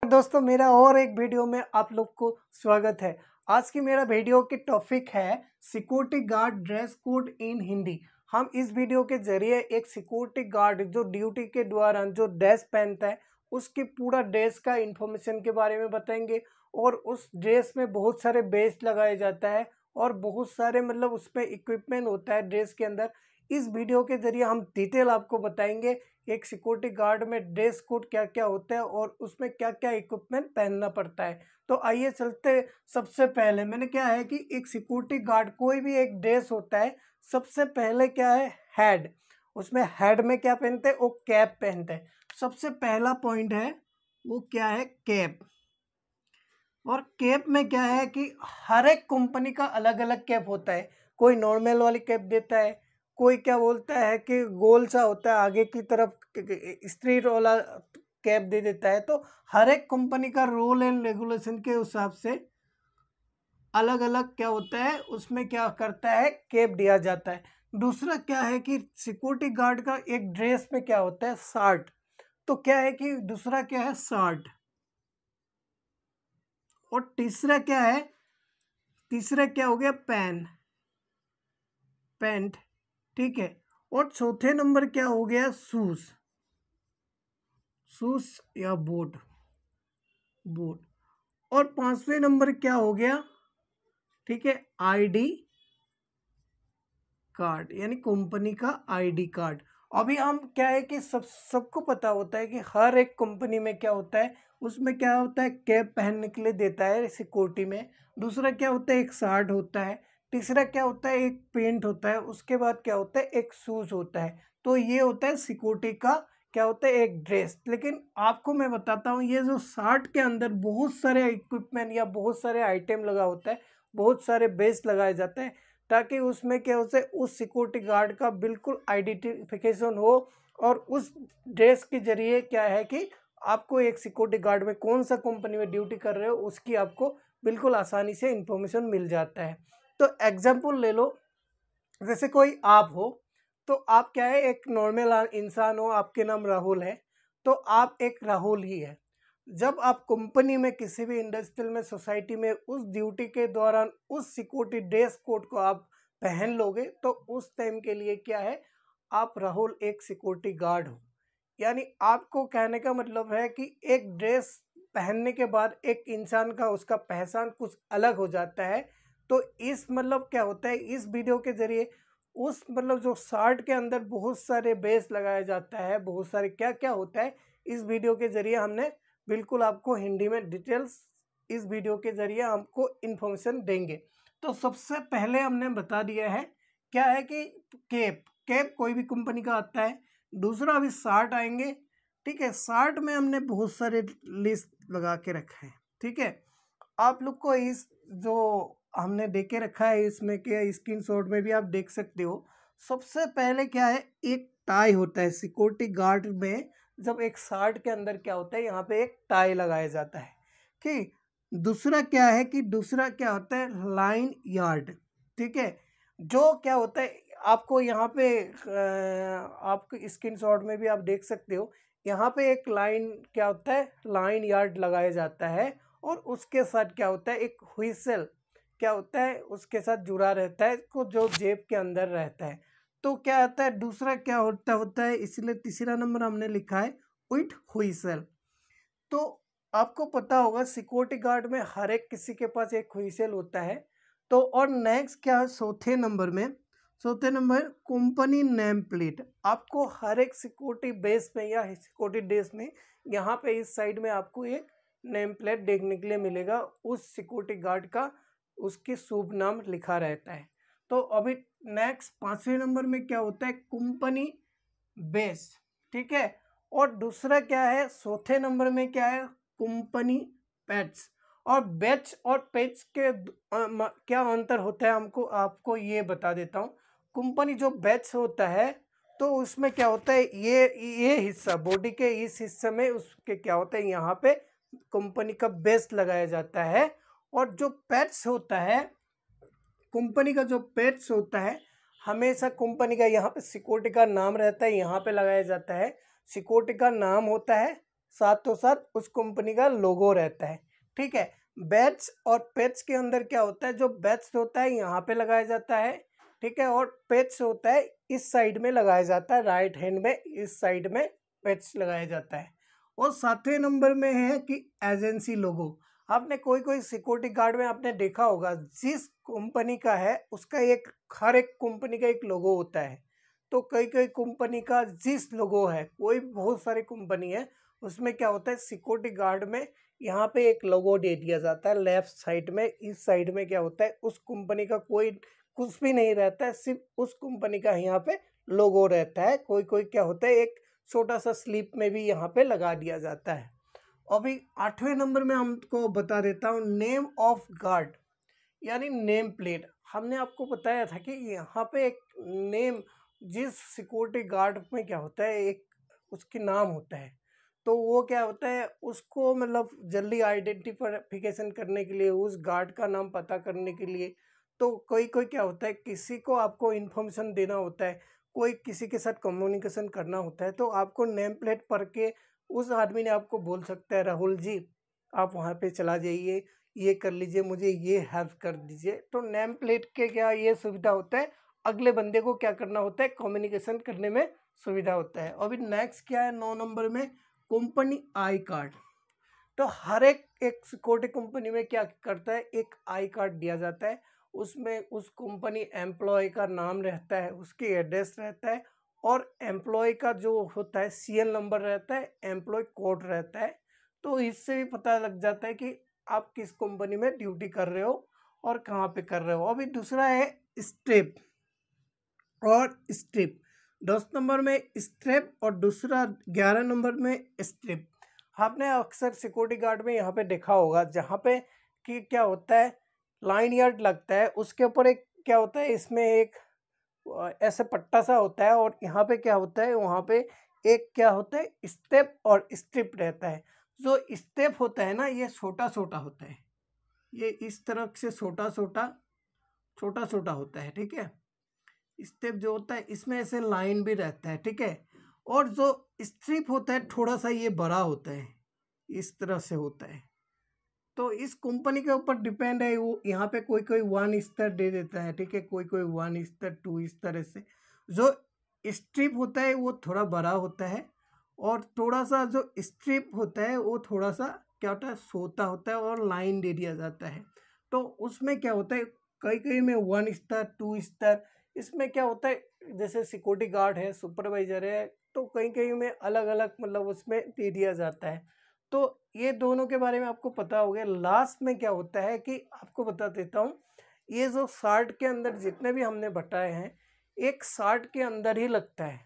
दोस्तों मेरा और एक वीडियो में आप लोग को स्वागत है। आज की मेरा वीडियो की टॉपिक है सिक्योरिटी गार्ड ड्रेस कोड इन हिंदी। हम इस वीडियो के जरिए एक सिक्योरिटी गार्ड जो ड्यूटी के दौरान जो ड्रेस पहनता है उसके पूरा ड्रेस का इंफॉर्मेशन के बारे में बताएंगे। और उस ड्रेस में बहुत सारे बेस लगाया जाता है और बहुत सारे उसमें इक्विपमेंट होता है ड्रेस के अंदर। इस वीडियो के जरिए हम डिटेल आपको बताएंगे एक सिक्योरिटी गार्ड में ड्रेस कोड क्या क्या होता है और उसमें क्या क्या इक्विपमेंट पहनना पड़ता है। तो आइए चलते। सबसे पहले मैंने क्या है कि एक सिक्योरिटी गार्ड कोई भी एक ड्रेस होता है, सबसे पहले क्या है हेड। उसमें हेड में क्या पहनते हैं, वो कैप पहनते हैं। सबसे पहला पॉइंट है वो क्या है, कैप। और कैप में क्या है कि हर एक कंपनी का अलग अलग कैप होता है। कोई नॉर्मल वाली कैप देता है, कोई क्या बोलता है कि गोल सा होता है आगे की तरफ स्ट्रेट वाला कैप दे देता है। तो हर एक कंपनी का रूल एंड रेगुलेशन के हिसाब से अलग अलग क्या होता है, उसमें क्या करता है कैप दिया जाता है। दूसरा क्या है कि सिक्योरिटी गार्ड का एक ड्रेस में क्या होता है, शर्ट। तो क्या है कि दूसरा क्या है, शर्ट। और तीसरा क्या है, तीसरा क्या हो गया, पैंट। ठीक है। और चौथे नंबर क्या हो गया, शूज या बूट। और पांचवें नंबर क्या हो गया, ठीक है, आईडी कार्ड, यानी कंपनी का आईडी कार्ड। अभी हम क्या है कि सबको पता होता है कि हर एक कंपनी में क्या होता है, उसमें क्या होता है कैप पहनने के लिए देता है सिक्योरिटी में। दूसरा क्या होता है, एक शर्ट होता है। तीसरा क्या होता है, एक पेंट होता है। उसके बाद क्या होता है, एक शूज होता है। तो ये होता है सिक्योरिटी का क्या होता है, एक ड्रेस। लेकिन आपको मैं बताता हूँ, ये जो शर्ट के अंदर बहुत सारे इक्विपमेंट या बहुत सारे आइटम लगा होता है, बहुत सारे बेस लगाए जाते हैं, ताकि उसमें क्या होता है, उस सिक्योरिटी गार्ड का बिल्कुल आइडेंटिफिकेशन हो। और उस ड्रेस के जरिए क्या है कि आपको एक सिक्योरिटी गार्ड में कौन सा कंपनी में ड्यूटी कर रहे हो उसकी आपको बिल्कुल आसानी से इंफॉर्मेशन मिल जाता है। तो एग्जाम्पल ले लो, जैसे कोई आप हो, तो आप क्या है, एक नॉर्मल इंसान हो, आपके नाम राहुल है, तो आप एक राहुल ही है। जब आप कंपनी में किसी भी इंडस्ट्रियल में सोसाइटी में उस ड्यूटी के दौरान उस सिक्योरिटी ड्रेस कोड को आप पहन लोगे, तो उस टाइम के लिए क्या है, आप राहुल एक सिक्योरिटी गार्ड हो। यानी आपको कहने का मतलब है कि एक ड्रेस पहनने के बाद एक इंसान का उसका पहचान कुछ अलग हो जाता है। तो इस क्या होता है, इस वीडियो के जरिए उस जो शर्ट के अंदर बहुत सारे बेस लगाया जाता है, बहुत सारे क्या क्या होता है, इस वीडियो के जरिए हमने बिल्कुल आपको हिंदी में डिटेल्स इस वीडियो के जरिए हमको इन्फॉर्मेशन देंगे। तो सबसे पहले हमने बता दिया है क्या है कि कैप। कैप कोई भी कंपनी का आता है। दूसरा अभी शर्ट आएंगे। ठीक है, शर्ट में हमने बहुत सारे लिस्ट लगा के रखा है। ठीक है, आप लोग को इस जो हमने दे के रखा है इसमें क्या, स्क्रीनशॉट में भी आप देख सकते हो। सबसे पहले क्या है, एक टाई होता है सिक्योरिटी गार्ड में। जब एक शर्ट के अंदर क्या होता है, यहाँ पे एक टाई लगाया जाता है कि दूसरा क्या है कि दूसरा क्या होता है, लाइन यार्ड। ठीक है, जो क्या होता है आपको यहाँ पे आपको स्क्रीनशॉट में भी आप देख सकते हो, यहाँ पे एक लाइन क्या होता है, लाइन यार्ड लगाया जाता है। और उसके साथ क्या होता है, एक हुइसल क्या होता है उसके साथ जुड़ा रहता है, को जो जेब के अंदर रहता है। तो क्या होता है, दूसरा क्या होता है, इसलिए तीसरा नंबर हमने लिखा है विथ हुइसल। तो आपको पता होगा सिक्योरिटी गार्ड में हर एक किसी के पास एक हुइसल होता है। तो और नेक्स्ट क्या है, चौथे नंबर कंपनी नेम प्लेट। आपको हर एक सिक्योरिटी बेस में या सिक्योरिटी डेस्क में यहाँ पे इस साइड में आपको एक नेम प्लेट देखने के लिए मिलेगा उस सिक्योरिटी गार्ड का, उसकी शुभ नाम लिखा रहता है। तो अभी नेक्स्ट पांचवें नंबर में क्या होता है, कंपनी बेस। ठीक है, और दूसरा क्या है, चौथे नंबर में क्या है, कंपनी पैच। और बैच और पैच के क्या अंतर होता है, हमको आपको ये बता देता हूँ। कंपनी जो बैच होता है, तो उसमें क्या होता है, ये हिस्सा बॉडी के इस हिस्से में उसके क्या होता है, यहाँ पे कंपनी का बेस लगाया जाता है। और जो पैच होता है, कंपनी का जो पैच होता है, हमेशा कंपनी का यहाँ पे सिक्योरिटी का नाम रहता है, यहाँ पे लगाया जाता है। सिक्योरिटी का नाम होता है, साथों साथ उस कंपनी का लोगो रहता है। ठीक है, बैच और पेज के अंदर क्या होता है, जो बैच होता है यहाँ पे लगाया जाता है, ठीक है, और पेज होता है इस साइड में लगाया जाता है, राइट हैंड में इस साइड में पेज लगाया जाता है। और 7वें नंबर में है कि एजेंसी लोगो। आपने कोई कोई सिक्योरिटी गार्ड में आपने देखा होगा, जिस कंपनी का है उसका एक, हर एक कंपनी का एक लोगो होता है। तो कई कई कंपनी का जिस लोगो है, कोई बहुत सारी कंपनी है, उसमें क्या होता है सिक्योरिटी गार्ड में यहाँ पे एक लोगो दे दिया जाता है लेफ्ट साइड में। इस साइड में क्या होता है, उस कंपनी का कोई कुछ भी नहीं रहता है, सिर्फ उस कंपनी का यहाँ पे लोगो रहता है। कोई कोई क्या होता है एक छोटा सा स्लिप में भी यहाँ पे लगा दिया जाता है। अभी 8वें नंबर में हमको बता देता हूँ नेम ऑफ गार्ड, यानी नेम प्लेट। हमने आपको बताया था कि यहाँ पे एक नेम, जिस सिक्योरिटी गार्ड में क्या होता है एक उसके नाम होता है, तो वो क्या होता है उसको मतलब जल्दी आइडेंटिफिकेशन करने के लिए, उस गार्ड का नाम पता करने के लिए, तो कोई कोई क्या होता है किसी को आपको इन्फॉर्मेशन देना होता है, कोई किसी के साथ कम्युनिकेशन करना होता है, तो आपको नेम प्लेट पढ़ के उस आदमी ने आपको बोल सकता है राहुल जी आप वहाँ पे चला जाइए, ये कर लीजिए, मुझे ये हेल्प कर दीजिए। तो नेम प्लेट के क्या ये सुविधा होता है, अगले बंदे को क्या करना होता है, कम्युनिकेशन करने में सुविधा होता है। अभी नेक्स्ट क्या है 9 नंबर में, कंपनी आई कार्ड। तो हर एक एक सिक्योरिटी कंपनी में क्या करता है, एक आई कार्ड दिया जाता है, उसमें उस कंपनी एम्प्लॉय का नाम रहता है, उसकी एड्रेस रहता है, और एम्प्लॉय का जो होता है सीएल नंबर रहता है, एम्प्लॉय कोड रहता है। तो इससे भी पता लग जाता है कि आप किस कंपनी में ड्यूटी कर रहे हो और कहाँ पे कर रहे हो। अभी दूसरा है स्ट्रिप और स्ट्रिप। 10 नंबर में स्ट्रिप और दूसरा 11 नंबर में स्ट्रिप। आपने अक्सर सिक्योरिटी गार्ड में यहाँ पे देखा होगा, जहाँ पे कि क्या होता है लाइन यार्ड लगता है, उसके ऊपर एक क्या होता है, इसमें एक ऐसे पट्टा सा होता है, और यहाँ पे क्या होता है, वहाँ पे एक क्या होता है स्टेप और स्ट्रिप रहता है। जो स्टेप होता है ना ये छोटा छोटा होता है, ये इस तरह से छोटा छोटा छोटा छोटा होता है, ठीक है। स्टेप जो होता है इसमें ऐसे लाइन भी रहता है, ठीक है। और जो स्ट्रिप होता है थोड़ा सा ये बड़ा होता है, इस तरह से होता है। तो इस कंपनी के ऊपर डिपेंड है, वो यहाँ पे कोई कोई 1 स्टार दे देता है, ठीक है, कोई कोई 1 स्टार 2 इस तरह से। जो स्ट्रिप होता है वो थोड़ा बड़ा होता है, और थोड़ा सा जो स्ट्रिप होता है वो थोड़ा सा क्या होता है सोता होता है, और लाइन दे दिया जाता है। तो उसमें क्या होता है कई कई में 1 स्टार 2 स्टार, इसमें क्या होता है जैसे सिक्योरिटी गार्ड है, सुपरवाइजर है, तो कहीं कहीं में अलग अलग मतलब उसमें दे दिया जाता है। तो ये दोनों के बारे में आपको पता हो गया। लास्ट में क्या होता है कि आपको बता देता हूँ, ये जो शार्ट के अंदर जितने भी हमने बताए हैं, एक शार्ट के अंदर ही लगता है।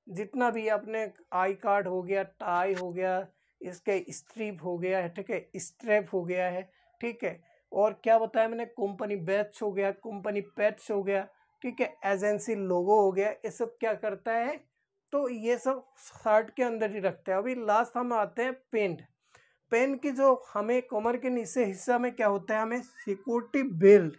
जितना भी आपने आई कार्ड हो गया, टाई हो गया, इसके स्ट्रिप हो गया है, ठीक है, स्ट्रैप हो गया है, ठीक है, और क्या बताया मैंने, कंपनी बैच हो गया, कंपनी पैच हो गया, ठीक है, एजेंसी लोगो हो गया, ये सब क्या करता है, तो ये सब शार्ट के अंदर ही रखते हैं। अभी लास्ट हम आते हैं पेंट। पेन की जो हमें कमर के नीचे हिस्सा में क्या होता है, हमें सिक्योरिटी बेल्ट,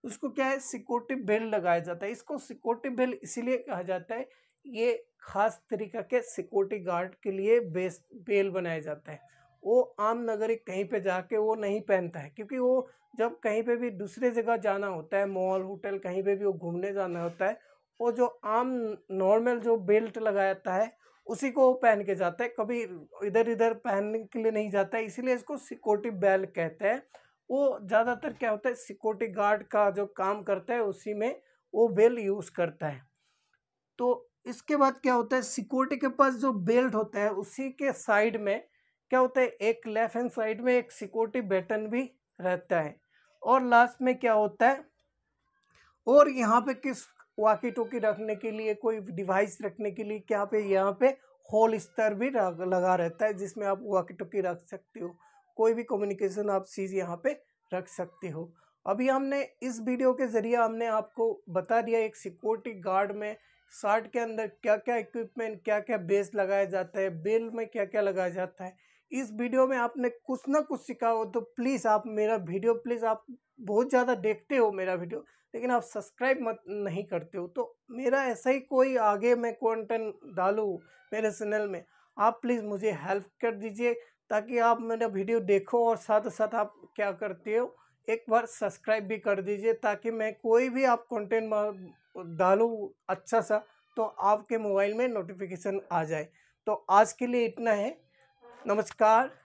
उसको क्या है सिक्योरिटी बेल्ट लगाया जाता है। इसको सिक्योरिटी बेल्ट इसीलिए कहा जाता है, ये खास तरीका के सिक्योरिटी गार्ड के लिए बेस बेल्ट बनाया जाता है। वो आम नागरिक कहीं पे जाके वो नहीं पहनता है, क्योंकि वो जब कहीं पे भी दूसरे जगह जाना होता है, मॉल होटल कहीं पे भी वो घूमने जाना होता है, वो जो आम नॉर्मल जो बेल्ट लगाता है उसी को वो पहन के जाता है, कभी इधर इधर पहनने के लिए नहीं जाता है, इसीलिए इसको सिक्योरिटी बेल्ट कहते हैं। वो ज़्यादातर क्या होता है सिक्योरिटी गार्ड का जो काम करता है उसी में वो बेल्ट यूज़ करता है। तो इसके बाद क्या होता है, सिक्योरिटी के पास जो बेल्ट होता है उसी के साइड में क्या होता है, एक लेफ्ट हैंड साइड में एक सिक्योरिटी बटन भी रहता है। और लास्ट में क्या होता है, और यहाँ पे किस वाकी टोकी रखने के लिए, कोई डिवाइस रखने के लिए क्या पे यहाँ पे होल स्तर भी लगा रहता है, जिसमें आप वाकी टोकी रख सकते हो, कोई भी कम्युनिकेशन आप चीज़ यहाँ पे रख सकते हो। अभी हमने इस वीडियो के ज़रिए हमने आपको बता दिया एक सिक्योरिटी गार्ड में शार्ट के अंदर क्या क्या इक्विपमेंट, क्या क्या बेस लगाया जाता है, बेल में क्या क्या लगाया जाता है। इस वीडियो में आपने कुछ ना कुछ सीखा हो तो प्लीज़ आप मेरा वीडियो, प्लीज़ आप बहुत ज़्यादा देखते हो मेरा वीडियो लेकिन आप सब्सक्राइब मत नहीं करते हो, तो मेरा ऐसा ही कोई आगे मैं कंटेंट डालूँ मेरे चैनल में, आप प्लीज़ मुझे हेल्प कर दीजिए, ताकि आप मेरा वीडियो देखो और साथ साथ आप क्या करते हो, एक बार सब्सक्राइब भी कर दीजिए, ताकि मैं कोई भी आप कंटेंट डालूँ अच्छा सा तो आपके मोबाइल में नोटिफिकेशन आ जाए। तो आज के लिए इतना है। नमस्कार।